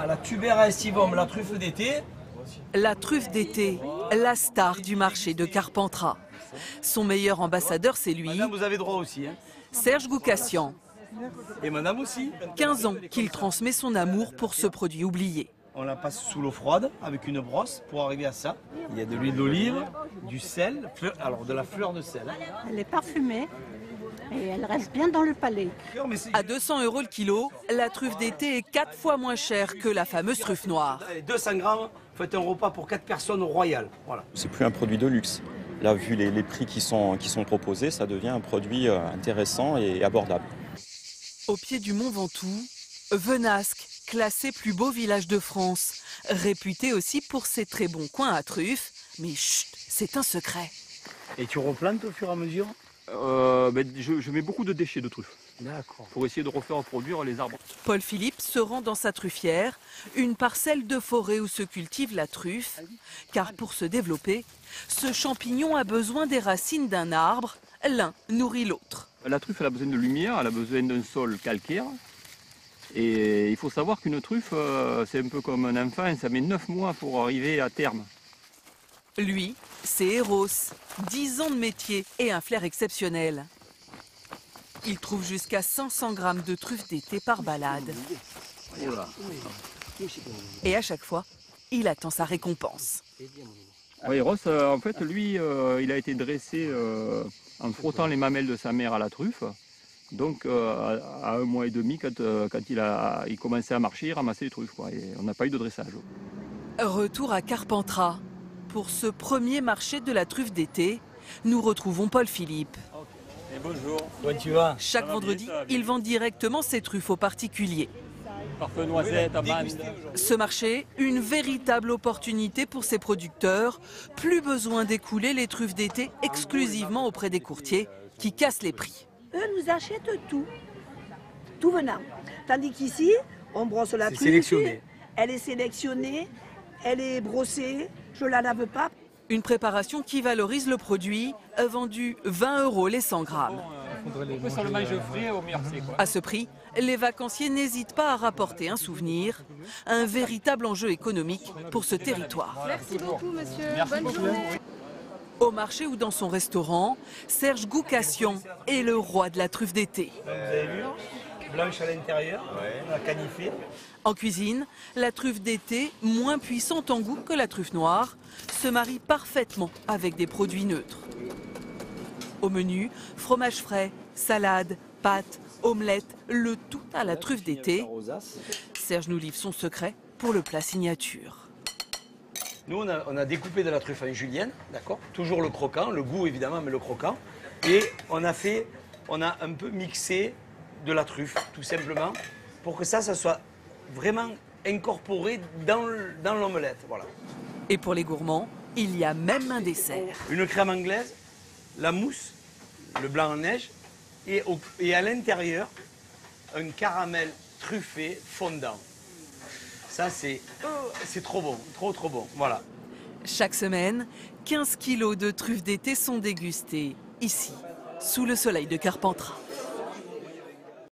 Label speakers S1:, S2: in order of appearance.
S1: La Tubera estivum, la truffe d'été.
S2: La truffe d'été, la star du marché de Carpentras. Son meilleur ambassadeur, c'est lui,
S1: Madame, vous avez droit aussi. Hein.
S2: Serge Goukassian.
S1: Et madame aussi.
S2: 15 ans qu'il transmet son amour pour ce produit oublié.
S1: On la passe sous l'eau froide avec une brosse pour arriver à ça. Il y a de l'huile d'olive, du sel, alors de la fleur de sel.
S3: Elle est parfumée et elle reste bien dans le palais.
S2: À 200 € le kilo, la truffe d'été est 4 fois moins chère que la fameuse truffe noire.
S1: 200 grammes, faites un repas pour 4 personnes au Royal. Voilà.
S4: C'est plus un produit de luxe. Là, vu les prix qui sont proposés, ça devient un produit intéressant et abordable.
S2: Au pied du Mont Ventoux, Venasque, classé plus beau village de France, réputé aussi pour ses très bons coins à truffes. Mais chut, c'est un secret.
S1: Et tu replantes au fur et à mesure?
S5: Je mets beaucoup de déchets de truffes.
S1: D'accord.
S5: Pour essayer de refaire reproduire les arbres.
S2: Paul Philippe se rend dans sa truffière, une parcelle de forêt où se cultive la truffe. Car pour se développer, ce champignon a besoin des racines d'un arbre. L'un nourrit l'autre.
S5: La truffe, elle a besoin de lumière, elle a besoin d'un sol calcaire. Et il faut savoir qu'une truffe, c'est un peu comme un enfant, ça met 9 mois pour arriver à terme.
S2: Lui, c'est Eros, 10 ans de métier et un flair exceptionnel. Il trouve jusqu'à 500 grammes de truffes d'été par balade. Et à chaque fois, il attend sa récompense.
S5: Oui, Ross, en fait, lui, il a été dressé en frottant les mamelles de sa mère à la truffe. Donc, à 1 mois et demi, quand il commençait à marcher, il ramassait les truffes, quoi, et on n'a pas eu de dressage.
S2: Retour à Carpentras. Pour ce premier marché de la truffe d'été, nous retrouvons Paul Philippe.
S5: Et bonjour.
S1: Comment tu vas?
S2: Chaque vendredi, il vend directement ses truffes aux particuliers.
S5: Parfum noisette, amande.
S2: Ce marché, une véritable opportunité pour ses producteurs. Plus besoin d'écouler les truffes d'été exclusivement auprès des courtiers qui cassent les prix.
S6: Eux nous achètent tout venant. Tandis qu'ici, on brosse la truffe,
S1: sélectionné.
S6: Elle est sélectionnée, elle est brossée, je la lave pas.
S2: Une préparation qui valorise le produit, vendu 20 € les 100 grammes.
S5: Sur le mange frais au merci, quoi.
S2: À ce prix, les vacanciers n'hésitent pas à rapporter un souvenir, un véritable enjeu économique pour ce territoire.
S7: Merci beaucoup, monsieur.
S5: Merci
S7: Bonne
S5: beaucoup.
S7: journée.
S2: Au marché ou dans son restaurant, Serge Goukassian est le roi de la truffe d'été.
S1: Vous avez vu? Blanche à l'intérieur, la canifée.
S2: En cuisine, la truffe d'été, moins puissante en goût que la truffe noire, se marie parfaitement avec des produits neutres. Au menu, fromage frais, salade, pâtes, omelette, le tout à la truffe d'été. Serge nous livre son secret pour le plat signature.
S1: Nous, on a découpé de la truffe en julienne, d'accord? Toujours le croquant, le goût évidemment, mais le croquant. Et on a un peu mixé de la truffe, tout simplement, pour que ça soit vraiment incorporé dans l'omelette. Voilà.
S2: Et pour les gourmands, il y a même un dessert.
S1: Une crème anglaise, la mousse, le blanc en neige, et à l'intérieur, un caramel truffé fondant. Ça, c'est trop bon, trop bon. Voilà.
S2: Chaque semaine, 15 kilos de truffes d'été sont dégustés, ici, sous le soleil de Carpentras.